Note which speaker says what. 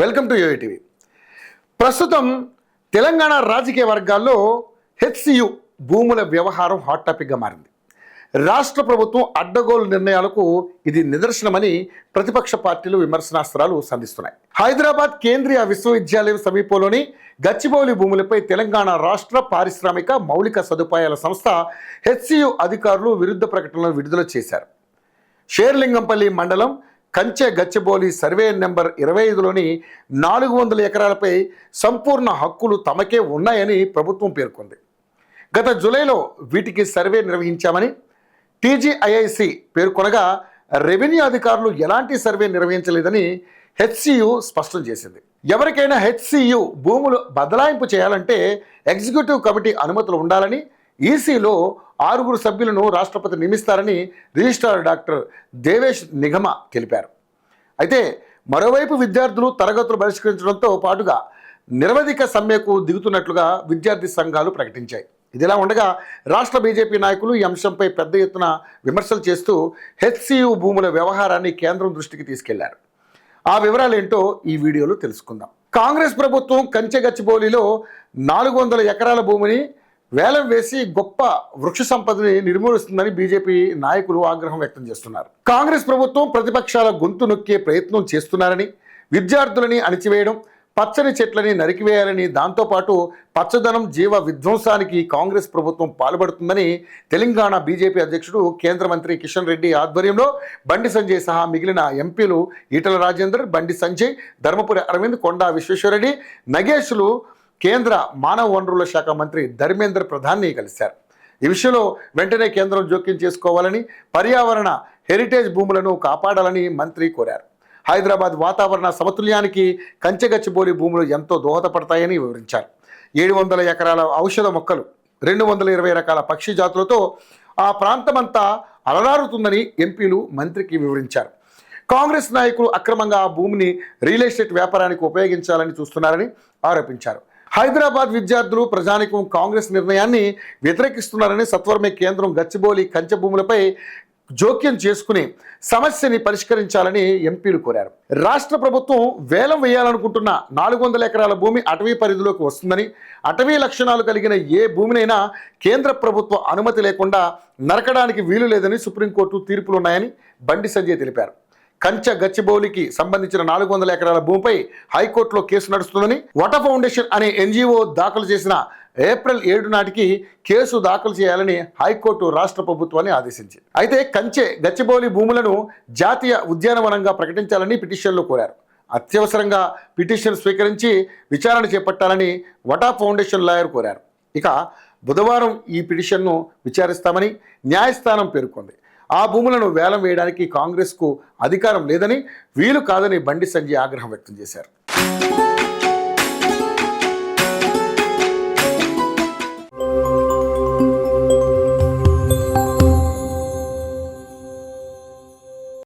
Speaker 1: Welcome to UTV. ప్రస్తుతం తెలంగాణ రాజకీయ వర్గాల్లో హెచ్సియు భూముల వ్యవహారం హాట్ టాపిక్గా మారింది. రాష్ట్ర ప్రభుత్వం అడ్డగోలు నిర్ణయాలకు ఇది నిదర్శనమని ప్రతిపక్ష పార్టీలు విమర్శనాస్త్రాలు సంధిస్తున్నాయి. హైదరాబాద్ కేంద్రీయ విశ్వవిద్యాలయం సమీపంలోని గచ్చిబౌలి భూములపై తెలంగాణ రాష్ట్ర పారిశ్రామిక మౌలిక సదుపాయాల సంస్థ హెచ్సియు అధికారులు విరుద్ధ ప్రకటనలు విడుదల చేశారు. షేర్లింగంపల్లి మండలం కంచె గచ్చిబౌలి సర్వే నెంబర్ 25లోని 400 ఎకరాలపై సంపూర్ణ హక్కులు తమకే ఉన్నాయని ప్రభుత్వం పేర్కొంది. గత జూలైలో వీటికి సర్వే నిర్వహించామని టీజీఐఐసి పేర్కొనగా రెవెన్యూ అధికారులు ఎలాంటి సర్వే నిర్వహించలేదని హెచ్సియు స్పష్టం చేసింది. ఎవరికైనా హెచ్సియు భూములు బదలాయింపు చేయాలంటే ఎగ్జిక్యూటివ్ కమిటీ అనుమతులు ఉండాలని, ఈసీలో 6 సభ్యులను రాష్ట్రపతి నియమిస్తారని రిజిస్ట్రార్ డాక్టర్ దేవేష్ నిగమ తెలిపారు. అయితే మరోవైపు విద్యార్థులు తరగతులు బహిష్కరించడంతో పాటుగా నిరవధిక సమ్మెకు దిగుతున్నట్లుగా విద్యార్థి సంఘాలు ప్రకటించాయి. ఇదిలా ఉండగా రాష్ట్ర బీజేపీ నాయకులు ఈ అంశంపై పెద్ద ఎత్తున విమర్శలు చేస్తూ హెచ్సియు భూముల వ్యవహారాన్ని కేంద్రం దృష్టికి తీసుకెళ్లారు. ఆ వివరాలు ఏంటో ఈ వీడియోలో తెలుసుకుందాం. కాంగ్రెస్ ప్రభుత్వం కంచె గచ్చిబౌలిలో 400 ఎకరాల భూమిని వేలం వేసి గొప్ప వృక్ష సంపదని నిర్మూలిస్తుందని బీజేపీ నాయకులు ఆగ్రహం వ్యక్తం చేస్తున్నారు. కాంగ్రెస్ ప్రభుత్వం ప్రతిపక్షాల గొంతు నొక్కే ప్రయత్నం చేస్తున్నారని, విద్యార్థులని అణిచివేయడం, పచ్చని చెట్లని నరికివేయాలని, దాంతోపాటు పచ్చదనం జీవ విధ్వంసానికి కాంగ్రెస్ ప్రభుత్వం పాల్పడుతుందని తెలంగాణ బీజేపీ అధ్యక్షుడు కేంద్ర మంత్రి కిషన్ రెడ్డి ఆధ్వర్యంలో బండి సంజయ్ సహా మిగిలిన ఎంపీలు ఈటల రాజేందర్, బండి సంజయ్, ధర్మపురి అరవింద్, కొండా విశ్వేశ్వరరెడ్డి, నగేష్లు కేంద్ర మానవ వనరుల శాఖ మంత్రి ధర్మేంద్ర ప్రధాన్ని కలిశారు. ఈ విషయంలో వెంటనే కేంద్రం జోక్యం చేసుకోవాలని, పర్యావరణ హెరిటేజ్ భూములను కాపాడాలని మంత్రి కోరారు. హైదరాబాద్ వాతావరణ సమతుల్యానికి కంచె గచ్చిబౌలి భూములు ఎంతో దోహదపడతాయని వివరించారు. 700 ఎకరాల ఔషధ మొక్కలు, 220 రకాల పక్షి జాతులతో ఆ ప్రాంతమంతా అలరారుతుందని ఎంపీలు మంత్రికి వివరించారు. కాంగ్రెస్ నాయకులు అక్రమంగా ఆ భూమిని రియల్ ఎస్టేట్ వ్యాపారానికి ఉపయోగించాలని చూస్తున్నారని ఆరోపించారు. హైదరాబాద్ విద్యార్థులు, ప్రజానికం కాంగ్రెస్ నిర్ణయాన్ని వ్యతిరేకిస్తున్నారని, సత్వరమే కేంద్రం గచ్చిబౌలి కంచె భూములపై జోక్యం చేసుకుని సమస్యని పరిష్కరించాలని ఎంపీలు కోరారు. రాష్ట్ర ప్రభుత్వం వేలం వేయాలనుకుంటున్న 400 ఎకరాల భూమి అటవీ పరిధిలోకి వస్తుందని, అటవీ లక్షణాలు కలిగిన ఏ భూమినైనా కేంద్ర ప్రభుత్వ అనుమతి లేకుండా నరకడానికి వీలు లేదని సుప్రీంకోర్టు తీర్పులున్నాయని బండి సంజయ్ తెలిపారు. కంచె గచ్చిబౌలికి సంబంధించిన 400 ఎకరాల భూమిపై హైకోర్టులో కేసు నడుస్తుందని, వట ఫౌండేషన్ అనే ఎన్జిఓ దాఖలు చేసిన ఏప్రిల్ 7 నాటికి కేసు దాఖలు చేయాలని హైకోర్టు రాష్ట్ర ప్రభుత్వాన్ని ఆదేశించింది. అయితే కంచె గచ్చిబౌలి భూములను జాతీయ ఉద్యానవనంగా ప్రకటించాలని పిటిషన్లో కోరారు. అత్యవసరంగా పిటిషన్ స్వీకరించి విచారణ చేపట్టాలని వటా ఫౌండేషన్ లాయర్ కోరారు. ఇక బుధవారం ఈ పిటిషన్ను విచారిస్తామని న్యాయస్థానం పేర్కొంది. ఆ భూములను వేలం వేయడానికి కాంగ్రెస్కు అధికారం లేదని, వీలు కాదని బండి సంజయ్ ఆగ్రహం వ్యక్తం చేశారు.